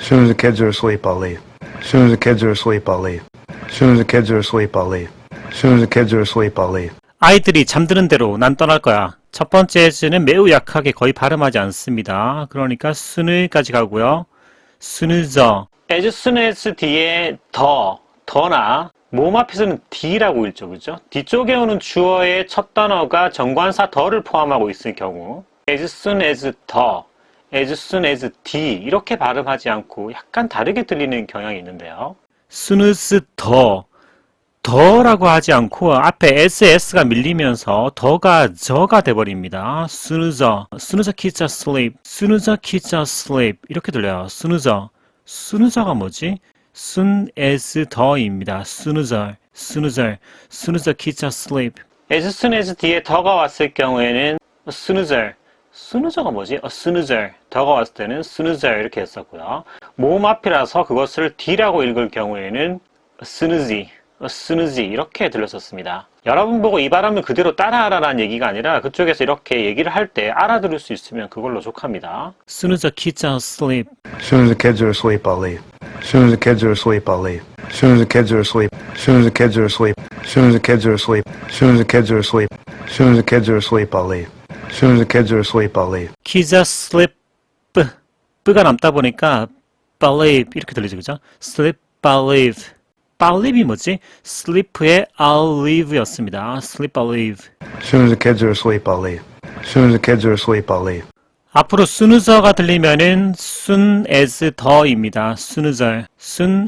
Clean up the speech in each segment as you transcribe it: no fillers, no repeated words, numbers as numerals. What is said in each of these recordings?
soon as the kids are asleep, I'll leave. Soon as the kids are asleep, I'll leave. Soon as the kids are asleep, I'll leave. Soon as the kids are asleep, I'll leave. 아이들이 잠드는 대로 난 떠날 거야. 첫 번째 as는 매우 약하게 거의 발음하지 않습니다. 그러니까 soon까지 가고요. sooner. as soon as 뒤에 더나 모음 앞에서는 D라고 읽죠. 그죠? 뒤쪽에 오는 주어의 첫 단어가 정관사 더를 포함하고 있을 경우 as soon as as soon as D 이렇게 발음하지 않고 약간 다르게 들리는 경향이 있는데요. soon as 더라고 하지 않고 앞에 SS가 밀리면서 더가 저가 돼버립니다. soon as the kids are asleep, soon as the kids are asleep 이렇게 들려요. soon as가 뭐지? soon as 더입니다. soon as the kids are asleep. as soon as 뒤에 더가 왔을 경우에는 sooner가 뭐지? sooner 더가 왔을 때는 sooner 이렇게 했었고요. 모음 앞이라서 그것을 D라고 읽을 경우에는 snoozy 이렇게 들렸었습니다. 여러분 보고 이 발음을 그대로 따라하라는 얘기가 아니라 그쪽에서 이렇게 얘기를 할 때 알아들을 수 있으면 그걸로 족합니다. Soon as the kids are asleep. Soon as the kids are asleep, I'll leave. Soon as the kids are asleep, I'll leave. Soon as the kids are asleep. Soon as the kids are asleep. Soon as the kids are asleep. Soon as the kids are asleep. Soon as the kids are asleep, I'll leave. Soon as the kids are asleep, I'll leave. Kids are asleep. 가 남다 보니까 believe 이렇게 들리죠, 그죠? sleep, believe. believe이 뭐지? sleep의 I'll leave였습니다. sleep, believe. Soon as the kids are asleep, I'll leave. Soon as the kids are asleep, I'll leave. 앞으로 sooner가 들리면은 soon as 더입니다. sooner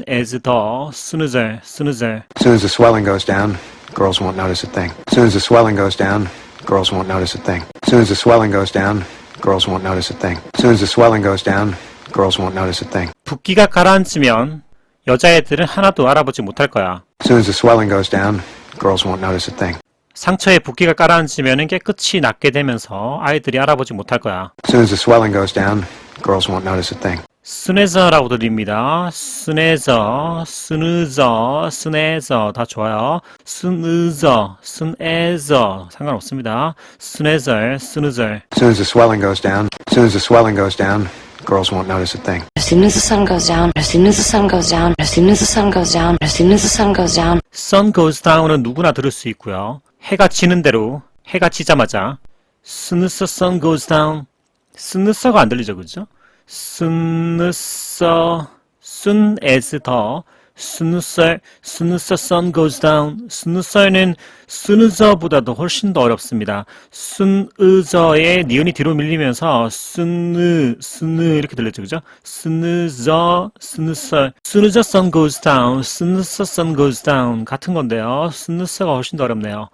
as 더, sooner. As soon as the swelling goes down, girls won't notice a thing. As soon as the swelling goes down, girls won't notice a thing. As soon as the swelling goes down, girls won't notice a thing. As soon as the swelling goes down, girls won't notice a thing. 붓기가 가라앉으면 여자애들은 하나도 알아보지 못할 거야. As soon as the swelling goes down, girls won't notice a thing. 상처에 붓기가 가라앉으면 깨끗이 낫게 되면서 아이들이 알아보지 못할 거야. As soon as the swelling goes down, girls won't notice a thing. 스네저라고 들립니다. 스네저 다 좋아요. 스느저 상관없습니다. 스네저 As soon as the swelling goes down, as soon as the swelling goes down, girls won't notice a thing. As soon as the sun goes down, as soon as the sun goes down, as soon as the sun goes down, as soon as the sun goes down. sun goes down은 누구나 들을 수 있고요. 해가 지는 대로 해가 지자마자 soon as the sun goes down soon가 안 들리죠, 그죠? soon as 더 soon as the sun goes down soon는 sooner보다도 훨씬 더 어렵습니다. sooner의 니은이 뒤로 밀리면서 sooner 이렇게 들렸죠, 그죠? sooner the sun goes down 같은 건데요. sooner가 훨씬 더 어렵네요.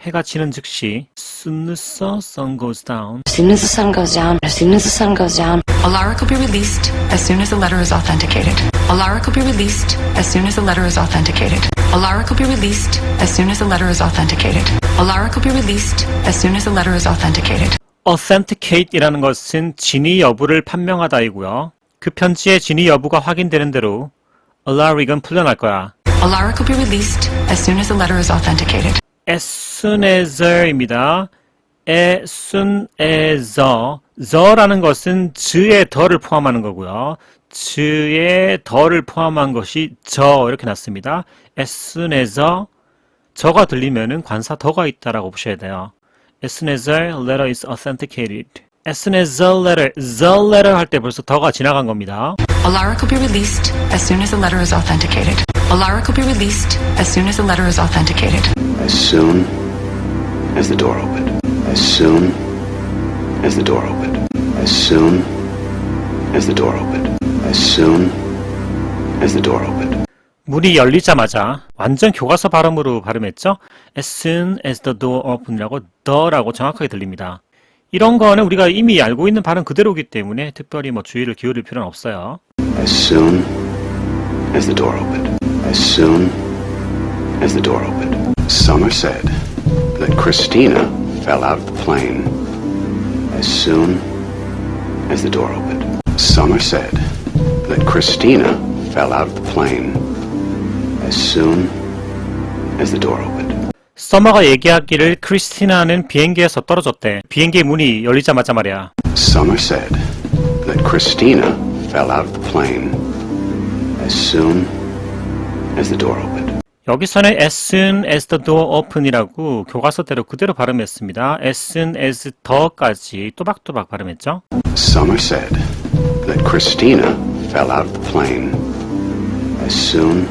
해가 지는 즉시 soon as the sun goes down. As soon as the sun goes down, as soon as the sun goes down. Alaric will be released as soon as the letter is authenticated. Alaric will be released as soon as the letter is authenticated. Alaric will be released as soon as the letter is authenticated. Alaric will be released as soon as the letter is authenticated. authenticate이라는 것은 진위 여부를 판명하다이고요. 그 편지의 진위 여부가 확인되는 대로 Alaric은 풀려날 거야. Alaric will be released as soon as the letter is authenticated. as soon as입니다. as soon as the라는 것은 즈의 더를 포함하는 거고요. 즈의 더를 포함한 것이 저 이렇게 났습니다. as soon as 저가 들리면은 관사 더가 있다라고 보셔야 돼요. as soon as the letter is authenticated. as soon as the letter 할 때 벌써 더가 지나간 겁니다. Alaric will be released as soon as the letter is authenticated. Alaric will be released as soon as the letter is authenticated. As soon as the door opened. As soon as the door opened. As soon as the door opened. As soon as the door opened. 문이 열리자마자 완전 교과서 발음으로 발음했죠? As soon as the door open이라고 the라고 정확하게 들립니다. 이런 거는 우리가 이미 알고 있는 발음 그대로이기 때문에 특별히 주의를 기울일 필요는 없어요. As soon as the door opened. As soon as the door opened. Summer said that Christina fell out of the plane. As soon as the door opened. Summer said that Christina fell out of the plane. As soon as the door opened. 서머가 얘기하기를 크리스티나는 비행기에서 떨어졌대. 비행기 문이 열리자마자 말이야. Summer said that Christina fell out of the plane as soon as the door opened. 여기서는 as soon as the door open이라고 교과서대로 그대로 발음했습니다. as soon as the까지 또박또박 발음했죠. Summer said that Christina fell out of the plane as soon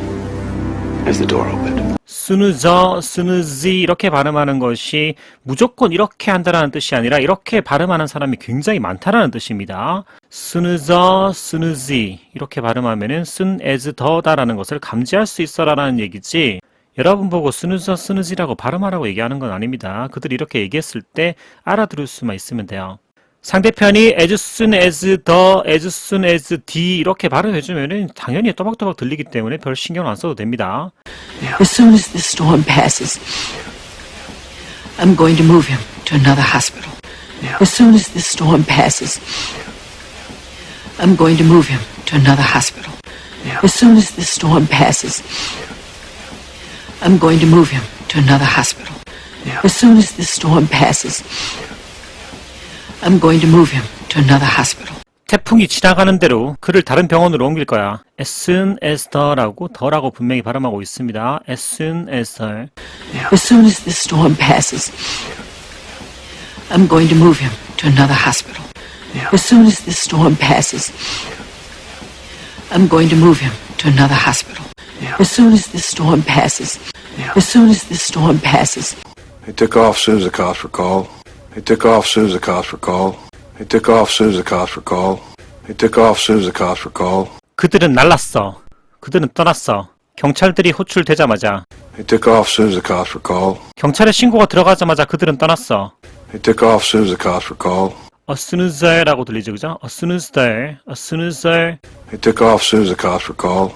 as the door opened. 스누저, 스누지 이렇게 발음하는 것이 무조건 이렇게 한다는 뜻이 아니라 이렇게 발음하는 사람이 굉장히 많다는 뜻입니다. 스누저, 스누지 이렇게 발음하면은 soon as the다라는 것을 감지할 수 있어라는 얘기지 여러분 보고 스누저, 스누지라고 발음하라고 얘기하는 건 아닙니다. 그들이 이렇게 얘기했을 때 알아들을 수만 있으면 돼요. 상대편이 as soon as the, as soon as the 이렇게 발음해주면은 당연히 또박또박 들리기 때문에 별 신경 안 써도 됩니다. As soon as this storm passes, I'm going to move him to another hospital. As soon as this storm passes, I'm going to move him to another hospital. As soon as this storm passes, I'm going to move him to another hospital. As soon as this storm passes, I'm going to move him to another hospital. 태풍이 지나가는 대로 그를 다른 병원으로 옮길 거야. as soon as the라고 더라고 분명히 발음하고 있습니다. as soon as the. As soon as this storm passes, I'm going to move him to another hospital. As soon as this storm passes, I'm going to move him to another hospital. As soon as this storm passes, as soon as this storm passes. He took off as soon as the cops were called. He took off as soon as the cops were called. He took off as soon as the cops were called. He took off as soon as the cops were called. 그들은 날랐어. 그들은 떠났어. 경찰들이 호출되자마자. He took off as soon as the cops were called. 경찰의 신고가 들어가자마자 그들은 떠났어. He took off as soon as the cops were called. as soon as라고 들리죠, 그죠? as soon as there, as soon as there. He took off as soon as the cops were called.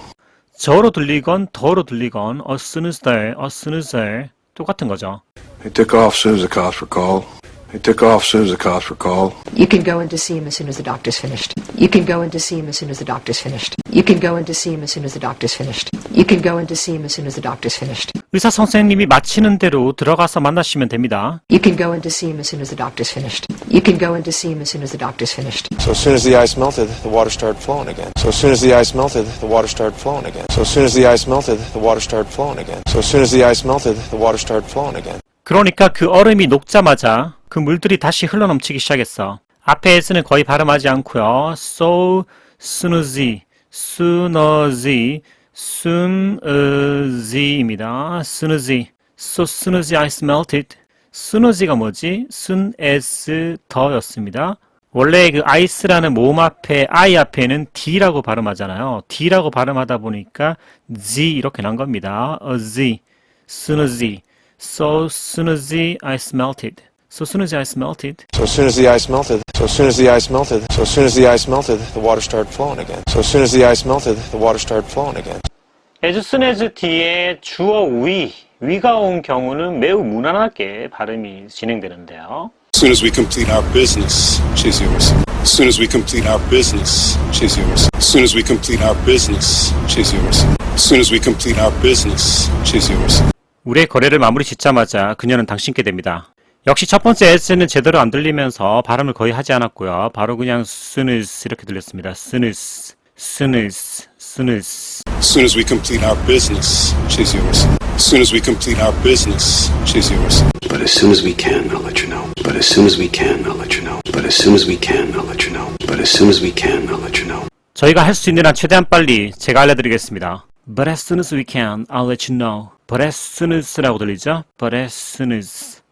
저로 들리건 더로 들리건 as soon as there, as soon as there 똑같은 거죠. He took off as soon as the cops were called. He took off as soon as the cops were called. You can go in to see him as soon as the doctor's finished. You can go in to see him as soon as the doctor's finished. You can go in to see him as soon as the doctor's finished. You can go in to see him as soon as the doctor's finished. 의사 선생님이 마치는 대로 들어가서 만나시면 됩니다. You can go in to see him as soon as the doctor's finished. You can go in to see him as soon as the doctor's finished. So as soon as the ice melted, the water started flowing again. So as soon as the ice melted, the water started flowing again. So as soon as the ice melted, the water started flowing again. So as soon as the ice melted, the water started flowing again. 그러니까 그 얼음이 녹자마자 그 물들이 다시 흘러넘치기 시작했어. 앞에 s는 거의 발음하지 않고요. so, snoozy, snoozy, snoozy입니다. snoozy, so snoozy ice melted. snoozy가 뭐지? soon as the였습니다. 원래 그 ice라는 모음 앞에 I 앞에는 D라고 발음하잖아요. D라고 발음하다 보니까 Z 이렇게 난 겁니다. Z, snoozy. So soon as the ice melted. So soon as the ice melted. So as soon as the ice melted, so as soon as the ice melted, so as soon as the ice melted, the water started flowing again. So as soon as the ice melted, the water started flowing again. as soon as 뒤에 주어 위가 온 경우는 매우 무난하게 발음이 진행되는데요. As soon as we complete our business, she's yours. As soon as we complete our business, she's yours. As soon as we complete our business, she's yours. As soon as we complete our business, she's yours. 우리의 거래를 마무리 짓자마자 그녀는 당신께 됩니다. 역시 첫 번째 s는 제대로 안 들리면서 발음을 거의 하지 않았고요. 바로 그냥 soon as 이렇게 들렸습니다. soon as, soon as, soon as. As soon as we complete our business, she's yours. As soon as we complete our business, she's yours. But as soon as we can, I'll let you know. But as soon as we can, I'll let you know. But as soon as we can, I'll let you know. But as soon as we can, I'll let you know. 저희가 할 수 있는 한 최대한 빨리 제가 알려드리겠습니다. But as soon as we can, I'll let you know. But as soon as라고 들리죠? But as soon as.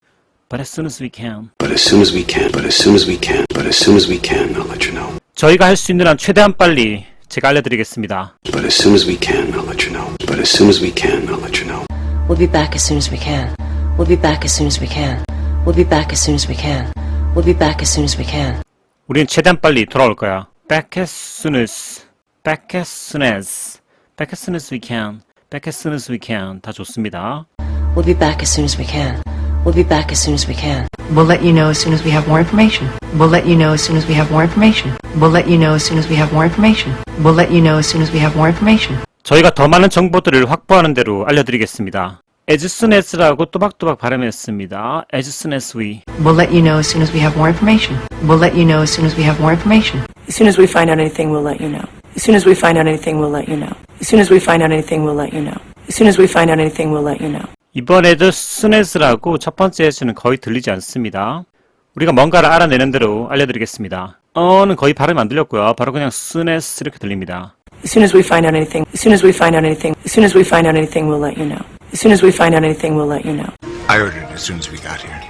But as soon as we can. But as soon as we can. But as soon as we can. But as soon as we can, I'll let you know. 저희가 할 수 있는 한 최대한 빨리 제가 알려드리겠습니다. But as soon as we can, I'll let you know. But as soon as we can, I'll let you know. We'll be back as soon as we can. We'll be back as soon as we can. We'll be back as soon as we can. We'll be back as soon as we can. 우린 최대한 빨리 돌아올 거야. Back as soon as. Back as soon as. Back as soon as we can. Back as soon as we can. 다 좋습니다. We'll be back as soon as we can. We'll be back as soon as we can. We'll let you know as soon as we have more information. We'll let you know as soon as we have more information. We'll let you know as soon as we have more information. We'll let you know as soon as we have more information. 저희가 더 많은 정보들을 확보하는 대로 알려드리겠습니다. as soon as라고 또박또박 발음했습니다. as soon as we. We'll let you know as soon as we have more information. We'll let you know as soon as we have more information. As soon as we find out anything, we'll let you know. As soon as we find out anything, we'll let you know. As soon as we find out anything, we'll let you know. As soon as we find out anything, we'll let you know. 이번에도 soon as라고 첫 번째 as는 거의 들리지 않습니다. 우리가 뭔가를 알아내는 대로 알려드리겠습니다. 는 거의 발음이 안 들렸고요. 바로 그냥 soon as 이렇게 들립니다. As soon as we find out anything, as soon as we find out anything, as soon as we find out anything, we'll let you know. As soon as we find out anything, we'll let you know. I ordered it as soon as we got here.